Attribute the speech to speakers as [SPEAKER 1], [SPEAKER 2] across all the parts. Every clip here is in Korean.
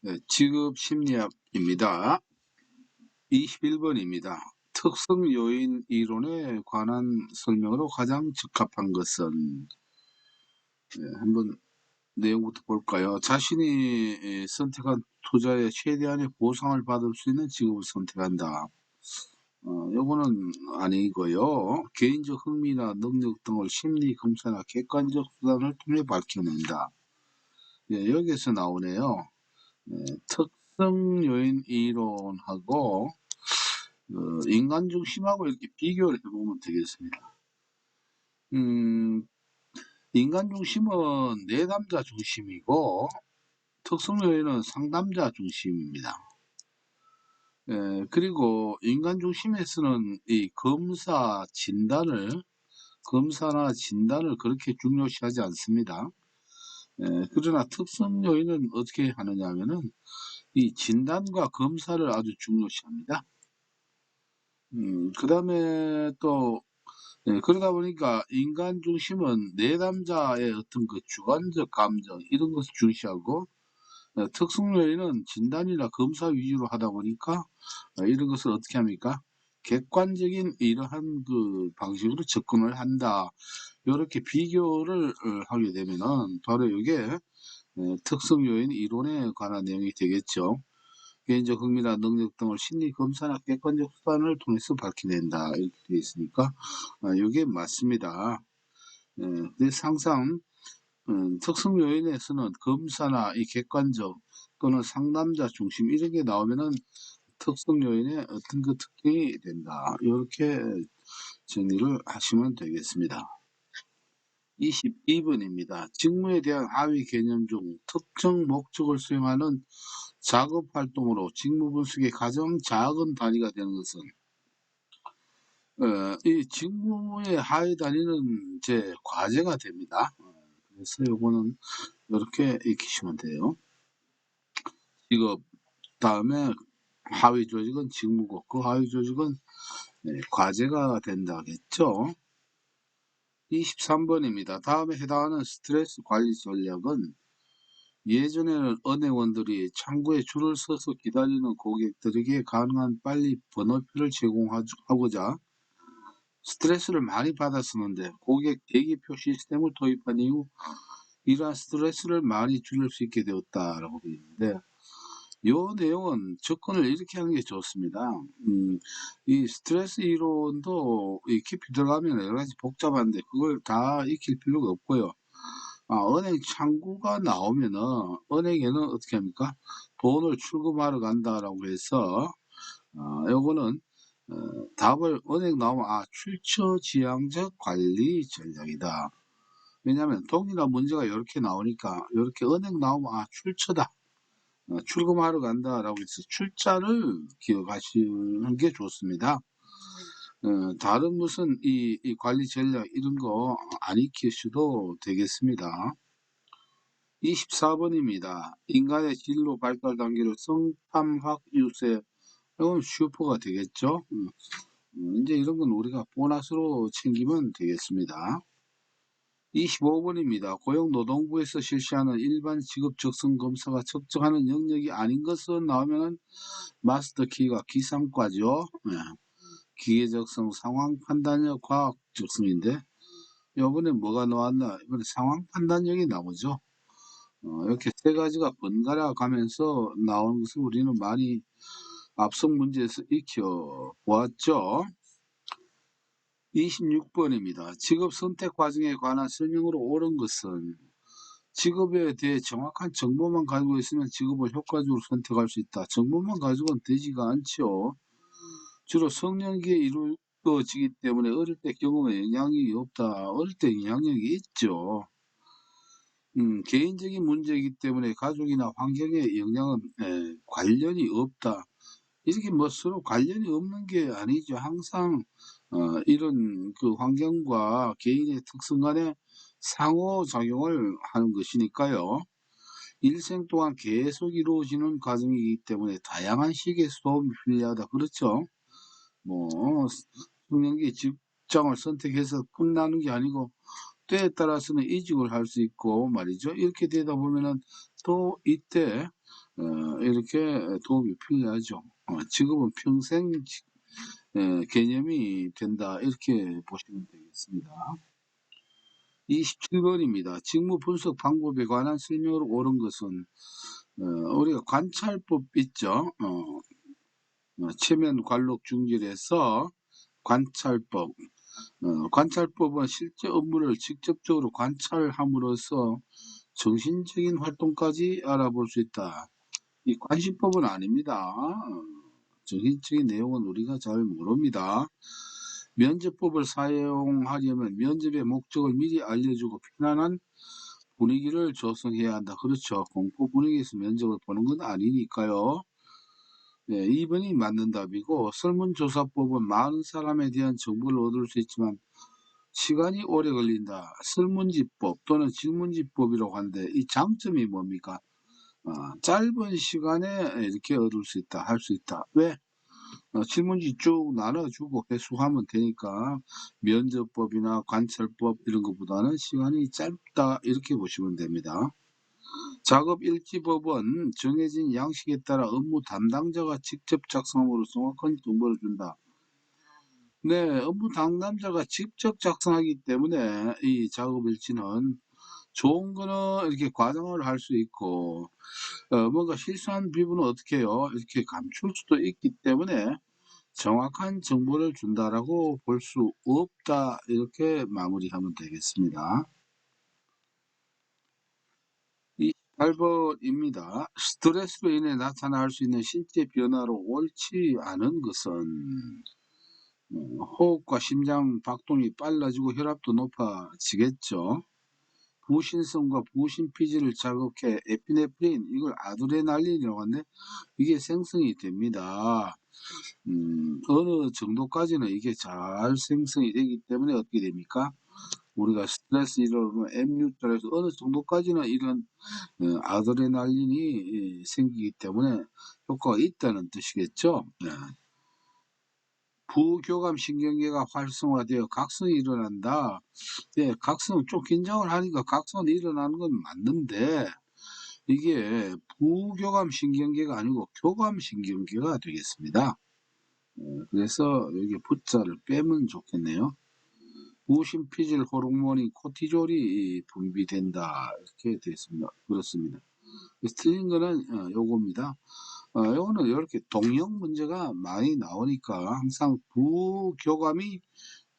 [SPEAKER 1] 네, 직업 심리학입니다. 21번입니다. 특성 요인 이론에 관한 설명으로 가장 적합한 것은 한번 내용부터 볼까요? 자신이 선택한 투자에 최대한의 보상을 받을 수 있는 직업을 선택한다. 요거는 아니고요. 개인적 흥미나 능력 등을 심리 검사나 객관적 수단을 통해 밝혀낸다. 여기서 나오네요. 특성 요인 이론하고 인간 중심하고 이렇게 비교를 해보면 되겠습니다. 인간 중심은 내담자 중심이고 특성 요인은 상담자 중심입니다. 그리고 인간 중심에서는 이 검사나 진단을 그렇게 중요시하지 않습니다. 그러나 특성 요인은 어떻게 하느냐 하면은 이 진단과 검사를 아주 중요시합니다. 그 다음에 또, 그러다 보니까 인간 중심은 내담자의 어떤 그 주관적 감정, 이런 것을 중시하고, 특성 요인은 진단이나 검사 위주로 하다 보니까, 이런 것을 어떻게 합니까? 객관적인 이러한 그 방식으로 접근을 한다. 이렇게 비교를 하게 되면은, 바로 이게 특성 요인 이론에 관한 내용이 되겠죠. 개인적 흥미나 능력 등을 심리 검사나 객관적 수단을 통해서 밝혀낸다 이렇게 되어 있으니까 이게 맞습니다. 근데 항상 특성 요인에서는 검사나 이 객관적 또는 상담자 중심 이런 게 나오면은 특성 요인의 어떤 그 특징이 된다 이렇게 정리를 하시면 되겠습니다. 22번입니다. 직무에 대한 하위 개념 중 특정 목적을 수행하는 작업 활동으로 직무 분석의 가장 작은 단위가 되는 것은 이 직무의 하위 단위는 이제 과제가 됩니다. 그래서 요거는 이렇게 익히시면 돼요. 직업 다음에 하위 조직은 직무고 그 하위 조직은 과제가 된다겠죠. 23번입니다. 다음에 해당하는 스트레스 관리 전략은 예전에는 은행원들이 창구에 줄을 서서 기다리는 고객들에게 가능한 빨리 번호표를 제공하고자 스트레스를 많이 받았었는데 고객 대기표 시스템을 도입한 이후 이러한 스트레스를 많이 줄일 수 있게 되었다라고 되어 있는데 이 내용은 접근을 이렇게 하는 게 좋습니다. 이 스트레스 이론도 깊이 들어가면 여러 가지 복잡한데 그걸 다 익힐 필요가 없고요. 은행 창구가 나오면은 은행에는 어떻게 합니까? 돈을 출금하러 간다라고 해서 요거는 답을 은행 나오면 출처 지향적 관리 전략이다. 왜냐하면 동일한 문제가 이렇게 나오니까 이렇게 은행 나오면 출처다. 출금하러 간다라고 해서 출자를 기억하시는 게 좋습니다. 다른 무슨 이 관리 전략 이런 거 안 익히셔도 되겠습니다. 24번입니다. 인간의 진로 발달 단계를 성탐학 유세. 이건 슈퍼가 되겠죠. 이제 이런 건 우리가 보너스로 챙기면 되겠습니다. 25번입니다. 고용노동부에서 실시하는 일반 직업 적성 검사가 측정하는 영역이 아닌 것은 나오면 마스터 키가 기상과죠. 기계적성, 상황 판단력, 과학 적성인데 이번에 뭐가 나왔나? 이번에 상황 판단력이 나오죠. 이렇게 세 가지가 번갈아 가면서 나오는 것을 우리는 많이 앞선 문제에서 익혀 보았죠. 26번입니다. 직업 선택 과정에 관한 설명으로 옳은 것은 직업에 대해 정확한 정보만 가지고 있으면 직업을 효과적으로 선택할 수 있다. 정보만 가지고는 되지가 않죠. 주로 성년기에 이루어지기 때문에 어릴 때 경험에 영향이 없다. 어릴 때 영향력이 있죠. 개인적인 문제이기 때문에 가족이나 환경에 영향은 관련이 없다. 이렇게 뭐 서로 관련이 없는 게 아니죠. 항상 이런 그 환경과 개인의 특성 간에 상호작용을 하는 것이니까요. 일생 동안 계속 이루어지는 과정이기 때문에 다양한 시기에 도움이 필요하다. 그렇죠? 뭐 숙련기 직장을 선택해서 끝나는 게 아니고 때에 따라서는 이직을 할 수 있고 말이죠. 이렇게 되다 보면은 또 이때 이렇게 도움이 필요하죠. 직업은 평생 개념이 된다 이렇게 보시면 되겠습니다. 27번입니다. 직무 분석 방법에 관한 설명으로 옳은 것은 우리가 관찰법 있죠. 체면 관록 중질에서 관찰법. 관찰법은 실제 업무를 직접적으로 관찰함으로써 정신적인 활동까지 알아볼 수 있다. 이 관심법은 아닙니다. 정신적인 내용은 우리가 잘 모릅니다. 면접법을 사용하려면 면접의 목적을 미리 알려주고 편안한 분위기를 조성해야 한다. 그렇죠. 공포 분위기에서 면접을 보는 건 아니니까요. 네, 2번이 맞는 답이고, 설문조사법은 많은 사람에 대한 정보를 얻을 수 있지만 시간이 오래 걸린다. 설문지법 또는 질문지법이라고 하는데 이 장점이 뭡니까? 짧은 시간에 이렇게 얻을 수 있다, 할 수 있다. 왜? 질문지 쭉 나눠주고 회수하면 되니까 면접법이나 관찰법 이런 것보다는 시간이 짧다 이렇게 보시면 됩니다. 작업일지법은 정해진 양식에 따라 업무 담당자가 직접 작성함으로 정확한 정보를 준다. 네, 업무 담당자가 직접 작성하기 때문에 이 작업일지는 좋은 거는 이렇게 과장을 할 수 있고 뭔가 실수한 부분은 어떻게 해요? 이렇게 감출 수도 있기 때문에 정확한 정보를 준다라고 볼 수 없다 이렇게 마무리하면 되겠습니다. 28번입니다. 스트레스로 인해 나타날 수 있는 신체 변화로 옳지 않은 것은 호흡과 심장 박동이 빨라지고 혈압도 높아지겠죠. 부신성과 부신피질을 자극해 에피네프린, 이걸 아드레날린이라고 하는데 이게 생성이 됩니다. 어느 정도까지는 이게 잘 생성이 되기 때문에 어떻게 됩니까? 우리가 스트레스 일어나면 MU자에서 어느 정도까지는 이런 아드레날린이 생기기 때문에 효과가 있다는 뜻이겠죠. 네. 부교감 신경계가 활성화되어 각성이 일어난다. 네, 각성 좀 긴장을 하니까 각성이 일어나는 건 맞는데 이게 부교감 신경계가 아니고 교감 신경계가 되겠습니다. 그래서 여기 부자를 빼면 좋겠네요. 부신피질 호르몬인 코티졸이 분비된다 이렇게 되어 있습니다. 그렇습니다. 틀린 거는 요겁니다. 요거는 이렇게 동형 문제가 많이 나오니까 항상 부교감이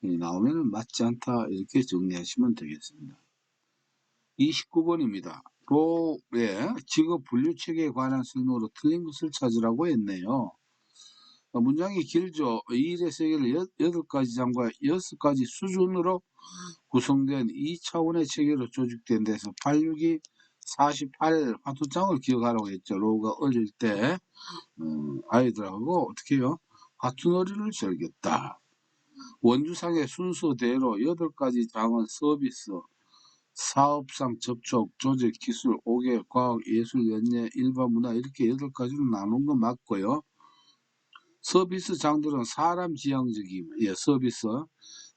[SPEAKER 1] 나오면 맞지 않다 이렇게 정리하시면 되겠습니다. 29번입니다. 로의 직업 분류 체계에 관한 설명으로 틀린 것을 찾으라고 했네요. 문장이 길죠. 2일의 세계를 8가지 장과 6가지 수준으로 구성된 2차원의 체계로 조직된 데서 86이 48 화투장을 기억하라고 했죠. 로우가 어릴 때 아이들하고 어떻게 해요? 화투놀이를 즐겼다. 원주상의 순서대로 8가지 장은 서비스, 사업상 접촉, 조직, 기술, 오개, 과학, 예술, 연예, 일반 문화 이렇게 8가지로 나눈 건 맞고요. 서비스 장들은 사람 지향적인 서비스,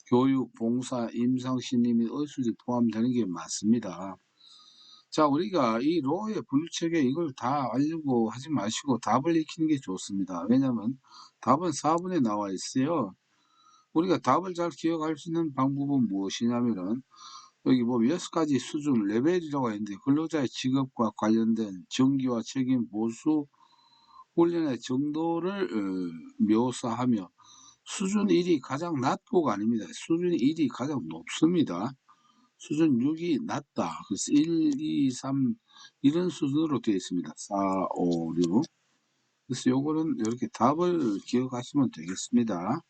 [SPEAKER 1] 교육, 봉사, 임상, 심리 및 의술이 포함되는 게 맞습니다. 자, 우리가 이 로의 분류체계 이걸 다 알려고 하지 마시고 답을 익히는 게 좋습니다. 왜냐하면 답은 4번에 나와 있어요. 우리가 답을 잘 기억할 수 있는 방법은 무엇이냐면은 여기 뭐 6가지 수준 레벨이라고 했는데 근로자의 직업과 관련된 정기와 책임 보수 훈련의 정도를 묘사하며 수준 1이 가장 낮고가 아닙니다. 수준 1이 가장 높습니다. 수준 6이 낮다. 그래서 1, 2, 3 이런 수준으로 되어 있습니다. 4, 5, 6. 그래서 요거는 이렇게 답을 기억하시면 되겠습니다.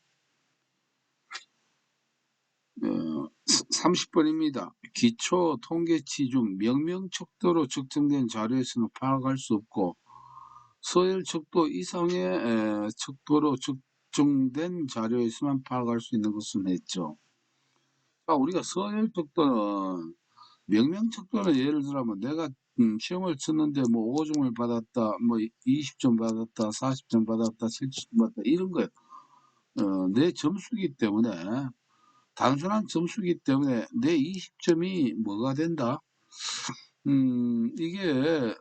[SPEAKER 1] 30번입니다. 기초 통계치 중 명명척도로 측정된 자료에서는 파악할 수 없고 서열 척도 이상의 척도로 측정된 자료에서만 파악할 수 있는 것은 했죠. 자, 우리가 서열 척도는 명명척도는 예를 들면 내가 시험을 쳤는데 뭐 5점을 받았다, 뭐 20점 받았다, 40점 받았다, 70점 받았다 이런 거예요. 내 점수기 때문에 단순한 점수기 때문에 내 20점이 뭐가 된다? 이게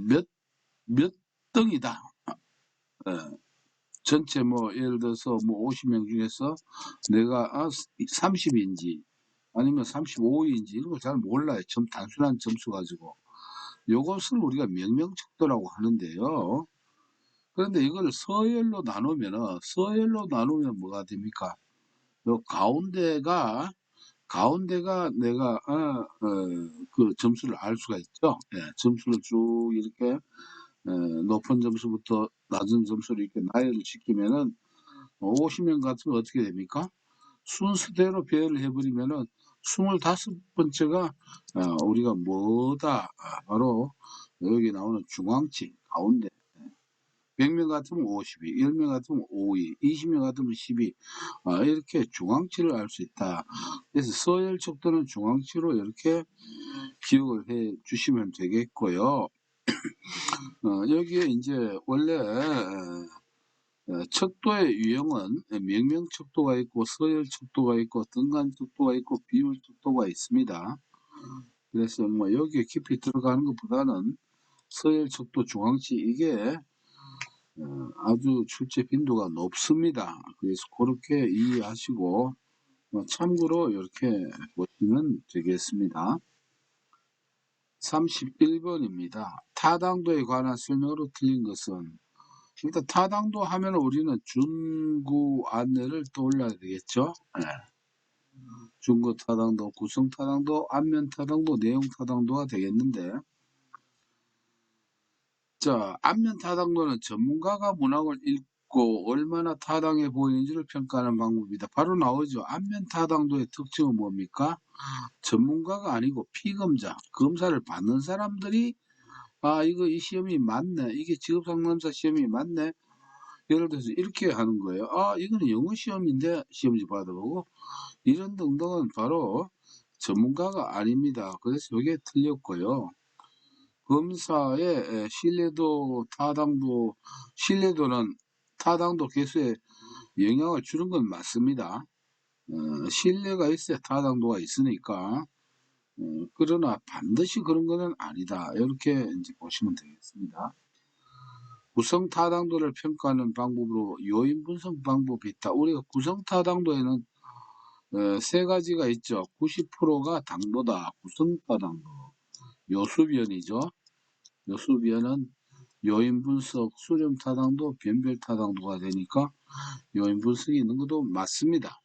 [SPEAKER 1] 몇 몇 등이다. 어, 전체 뭐 예를 들어서 뭐 50명 중에서 내가 30인지 아니면 35인지 이런 걸 잘 몰라요. 단순한 점수 가지고. 요것을 우리가 명명척도라고 하는데요. 그런데 이걸 서열로 나누면 뭐가 됩니까? 요 가운데가 내가 그 점수를 알 수가 있죠. 예, 점수를 쭉 이렇게 높은 점수부터 낮은 점수를 이렇게 나열을 시키면은 50명 같으면 어떻게 됩니까? 순서대로 배열을 해버리면은 25번째가 우리가 뭐다? 바로 여기 나오는 중앙치 가운데. 100명 같으면 52, 10명 같으면 52, 20명 같으면 12. 이렇게 중앙치를 알 수 있다. 그래서 서열 척도는 중앙치로 이렇게 기억을 해 주시면 되겠고요. 여기에 이제 원래 척도의 유형은 명명 척도가 있고 서열 척도가 있고 등간 척도가 있고 비율 척도가 있습니다. 그래서 뭐 여기에 깊이 들어가는 것보다는 서열 척도 중앙치 이게 아주 출제 빈도가 높습니다. 그래서 그렇게 이해하시고 참고로 이렇게 보시면 되겠습니다. 31번입니다. 타당도에 관한 설명으로 틀린 것은 일단 타당도 하면 우리는 준구 안내를 떠올려야 되겠죠. 네. 준구 타당도, 구성 타당도, 안면 타당도, 내용 타당도가 되겠는데 자, 안면 타당도는 전문가가 문항을 읽고 얼마나 타당해 보이는지를 평가하는 방법이다. 바로 나오죠. 안면 타당도의 특징은 뭡니까? 전문가가 아니고 피검자, 검사를 받는 사람들이 이거 이 시험이 맞네. 이게 직업상담사 시험이 맞네. 예를 들어서 이렇게 하는 거예요. 이거는 영어 시험인데 시험지 받아보고 이런 등등은 바로 전문가가 아닙니다. 그래서 이게 틀렸고요. 검사의 신뢰도는 타당도 개수에 영향을 주는 건 맞습니다. 신뢰가 있어야 타당도가 있으니까. 그러나 반드시 그런 것은 아니다. 이렇게 이제 보시면 되겠습니다. 구성 타당도를 평가하는 방법으로 요인 분석 방법이 있다. 우리가 구성 타당도에는 세 가지가 있죠. 90%가 당도다. 구성 타당도. 요수변이죠. 요수변은 요인 분석, 수렴 타당도, 변별 타당도가 되니까 요인 분석이 있는 것도 맞습니다.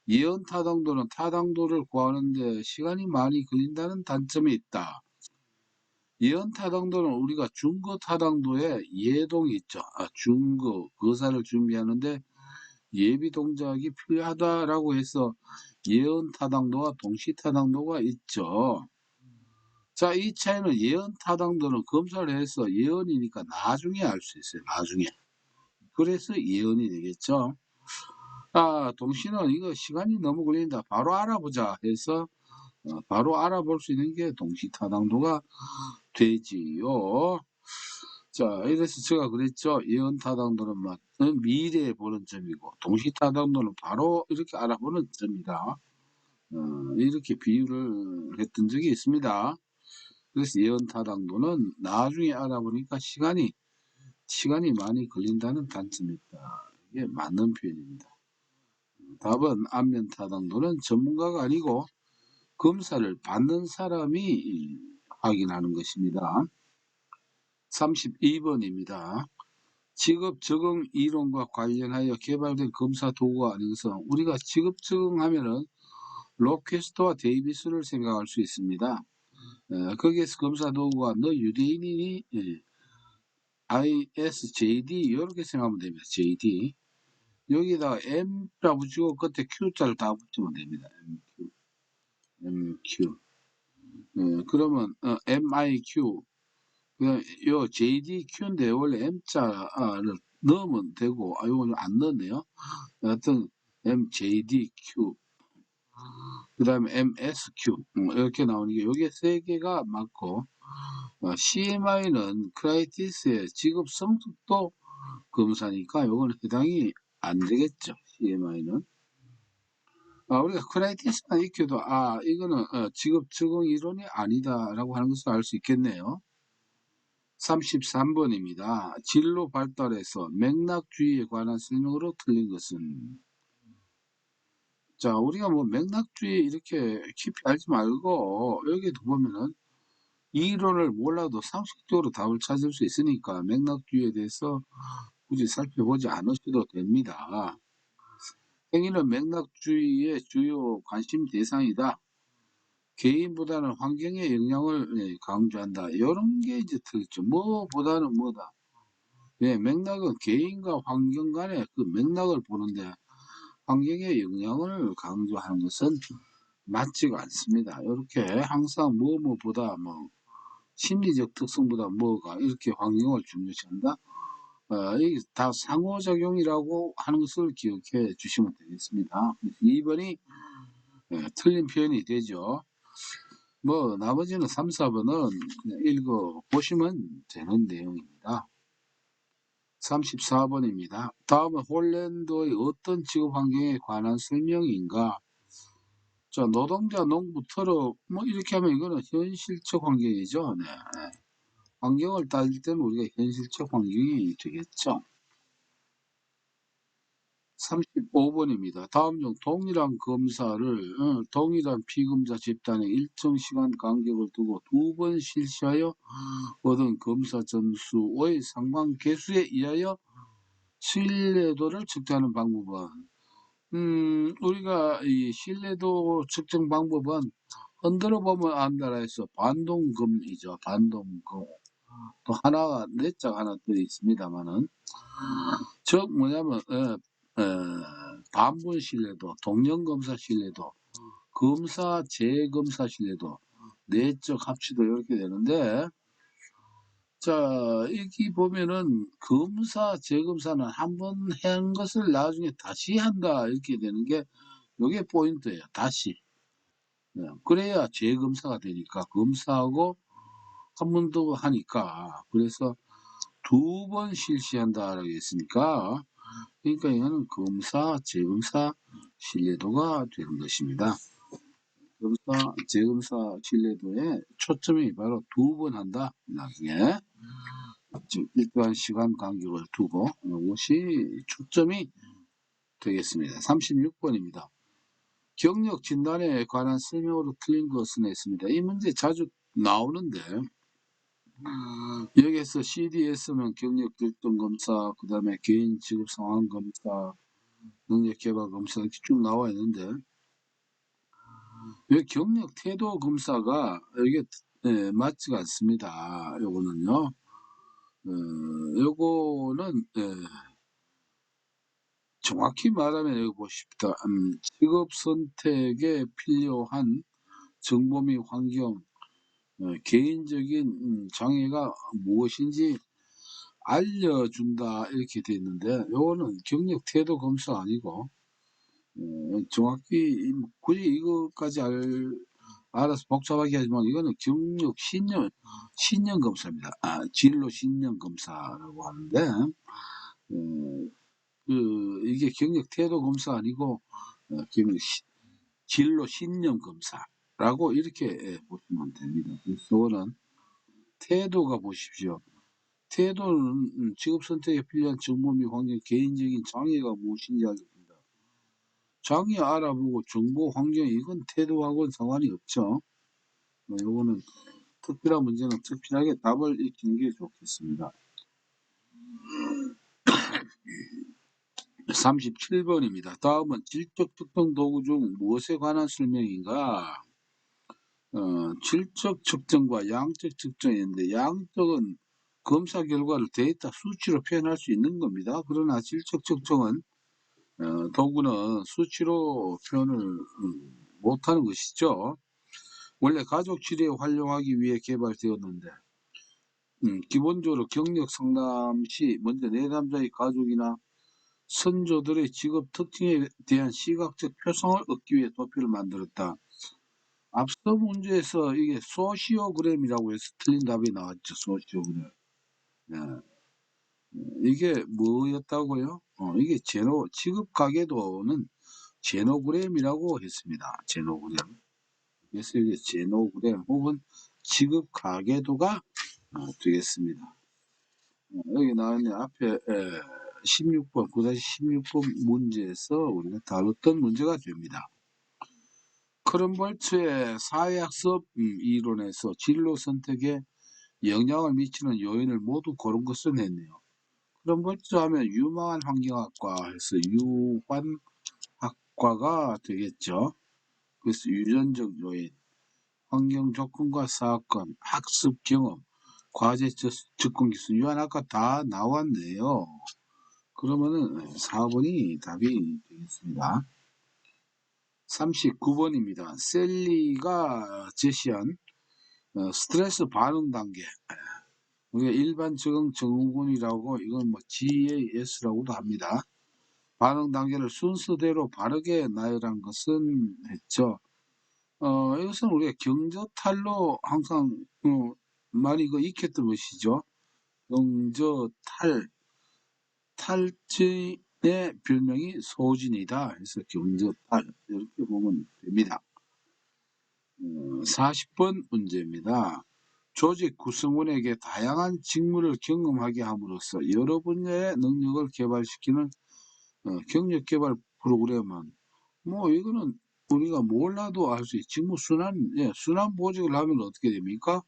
[SPEAKER 1] 예언 타당도는 타당도를 구하는데 시간이 많이 걸린다는 단점이 있다. 예언 타당도는 우리가 준거 타당도에 예동이 있죠. 준거, 거사를 준비하는데 예비 동작이 필요하다라고 해서 예언 타당도와 동시 타당도가 있죠. 자, 이 차이는 예언 타당도는 검사를 해서 예언이니까 나중에 알 수 있어요. 나중에. 그래서 예언이 되겠죠. 동시는 이거 시간이 너무 걸린다. 바로 알아보자 해서 바로 알아볼 수 있는 게 동시 타당도가 되지요. 자, 이래서 제가 그랬죠. 예언 타당도는 미래에 보는 점이고 동시 타당도는 바로 이렇게 알아보는 점이다. 이렇게 비유를 했던 적이 있습니다. 그래서 예언 타당도는 나중에 알아보니까 시간이 많이 걸린다는 단점이 있다. 이게 맞는 표현입니다. 답은 안면 타당도는 전문가가 아니고 검사를 받는 사람이 확인하는 것입니다. 32번입니다. 직업 적응 이론과 관련하여 개발된 검사 도구가 아닌 것은 우리가 직업 적응하면은 로퀘스트와 데이비스를 생각할 수 있습니다. 거기에서 검사 도구가 너 유대인이니? ISJD 이렇게 생각하면 됩니다. JD 여기다가 M자 붙이고 끝에 Q자를 다 붙이면 됩니다. MQ 그러면 MIQ 요 JDQ인데 원래 M자를 넣으면 되고 이거는 안 넣었네요. 여하튼 MJDQ 그 다음에 MSQ 이렇게 나오는 게 요게 세 개가 맞고 CMI는 크라이티스의 직업 성숙도 검사니까 요거는 해당이 안 되겠죠. CMI는 우리가 크라이티스만 익혀도 이거는 직업 적응 이론이 아니다라고 하는 것을 알 수 있겠네요. 33번입니다. 진로 발달에서 맥락주의에 관한 설명으로 틀린 것은? 자, 우리가 뭐 맥락주의 이렇게 깊이 알지 말고 여기도 보면은 이론을 몰라도 상식적으로 답을 찾을 수 있으니까 맥락주의에 대해서 굳이 살펴보지 않으셔도 됩니다. 행위는 맥락주의의 주요 관심 대상이다. 개인보다는 환경의 영향을 강조한다. 이런 게 이제 틀리죠. 뭐보다는 뭐다. 네, 맥락은 개인과 환경 간의 그 맥락을 보는데 환경의 영향을 강조하는 것은 맞지가 않습니다. 이렇게 항상 뭐보다 뭐 심리적 특성보다 뭐가 이렇게 환경을 중요시한다. 이게 다 상호작용이라고 하는 것을 기억해 주시면 되겠습니다. 2번이 틀린 표현이 되죠. 뭐 나머지는 3, 4번은 그냥 읽어 보시면 되는 내용입니다. 34번입니다. 다음은 홀랜드의 어떤 직업 환경에 관한 설명인가? 자, 노동자, 농부, 트럭 뭐 이렇게 하면 이거는 현실적 환경이죠. 네. 환경을 따질 때는 우리가 현실적 환경이 되겠죠. 35번입니다. 다음 중 동일한 검사를 동일한 피검사 집단의 일정 시간 간격을 두고 2번 실시하여 얻은 검사 점수의 상관 계수에 의하여 신뢰도를 측정하는 방법은 우리가 이 신뢰도 측정 방법은 흔들어 보면 안다라 해서 반동검이죠. 반동검. 또 하나가 넷자가 하나 더 있습니다만은 즉 뭐냐면 반분 신뢰도, 동령검사 신뢰도, 검사 재검사 신뢰도, 내적 합치도 이렇게 되는데 자 여기 보면은 검사 재검사는 한 번 한 것을 나중에 다시 한다 이렇게 되는 게 이게 포인트예요. 다시. 네, 그래야 재검사가 되니까 검사하고 한 번 더 하니까 그래서 2번 실시한다라고 했으니까 그러니까 이거는 검사, 재검사 신뢰도가 되는 것입니다. 검사, 재검사 신뢰도에 초점이 바로 2번 한다. 나중에 즉 일정한 시간 간격을 두고 이것이 초점이 되겠습니다. 36번입니다. 경력 진단에 관한 설명으로 틀린 것은 했습니다. 이 문제 자주 나오는데 여기에서 CDS면 경력 결정 검사, 그 다음에 개인 직업 상황 검사, 능력 개발 검사 이렇게 쭉 나와 있는데 왜 경력 태도 검사가 이게 맞지가 않습니다. 요거는요. 요거는 정확히 말하면 여기 보십시다. 직업 선택에 필요한 정보 및 환경, 개인적인 장애가 무엇인지 알려준다 이렇게 돼 있는데 요거는 경력 태도 검사 아니고 정확히 굳이 이것까지 알아서 복잡하게 하지만 이거는 경력 신년 검사입니다. 진로 신년 검사라고 하는데 이게 경력 태도 검사 아니고 경력 진로 신년 검사라고 이렇게 보시면 됩니다. 그래서 이거는 태도가 보십시오. 태도는 직업 선택에 필요한 정보 및 환경, 개인적인 장애가 무엇인지 알려줍니다. 장애 알아보고 정보 환경 이건 태도하고는 상관이 없죠. 요거는 특별한 문제는 특별하게 답을 익히는 게 좋겠습니다. 37번입니다. 다음은 질적 측정 도구 중 무엇에 관한 설명인가? 질적 측정과 양적 측정인데 양적은 검사 결과를 데이터 수치로 표현할 수 있는 겁니다. 그러나 질적 측정은 도구는 수치로 표현을 못하는 것이죠. 원래 가족 치료에 활용하기 위해 개발되었는데 기본적으로 경력 상담 시 먼저 내담자의 가족이나 선조들의 직업 특징에 대한 시각적 표성을 얻기 위해 도표를 만들었다. 앞서 문제에서 이게 소시오그램이라고 해서 틀린 답이 나왔죠. 소시오그램. 네. 이게 뭐였다고요? 이게 직업 가계도는 제노그램이라고 했습니다. 제노그램. 그래서 이게 제노그램 혹은 직업 가계도가 되겠습니다. 여기 나왔네. 앞에 16번, 9-16번 문제에서 우리가 다뤘던 문제가 됩니다. 크럼볼트의 사회학습 이론에서 진로 선택에 영향을 미치는 요인을 모두 고른 것은 했네요. 크럼볼트 하면 유망한 환경학과 해서 유환학과가 되겠죠. 그래서 유전적 요인, 환경 조건과 사건, 학습 경험, 과제 접근 기술, 유한학과 다 나왔네요. 그러면은 4번이 답이 되겠습니다. 39번입니다. 셀리가 제시한 스트레스 반응 단계. 우리가 일반 적응 증후군이라고 이건 뭐 GAS라고도 합니다. 반응 단계를 순서대로 바르게 나열한 것은 했죠. 이것은 우리가 경저탈로 항상 많이 익혔던 것이죠. 경저탈, 탈진의 별명이 소진이다. 해서 경저탈 이렇게 보면 됩니다. 40번 문제입니다. 조직 구성원에게 다양한 직무를 경험하게 함으로써 여러 분야의 능력을 개발시키는 경력 개발 프로그램은 뭐 이거는 우리가 몰라도 알 수 있지. 직무 순환, 순환 보직을 하면 어떻게 됩니까?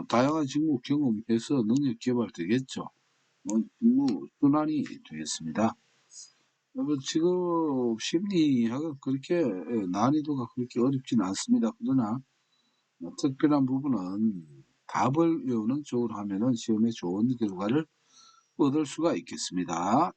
[SPEAKER 1] 다양한 직무 경험해서 능력 개발 되겠죠. 직무 순환이 되겠습니다. 여러분 지금 심리학은 그렇게 난이도가 그렇게 어렵지는 않습니다. 그러나 특별한 부분은 답을 외우는 쪽으로 하면은 시험에 좋은 결과를 얻을 수가 있겠습니다.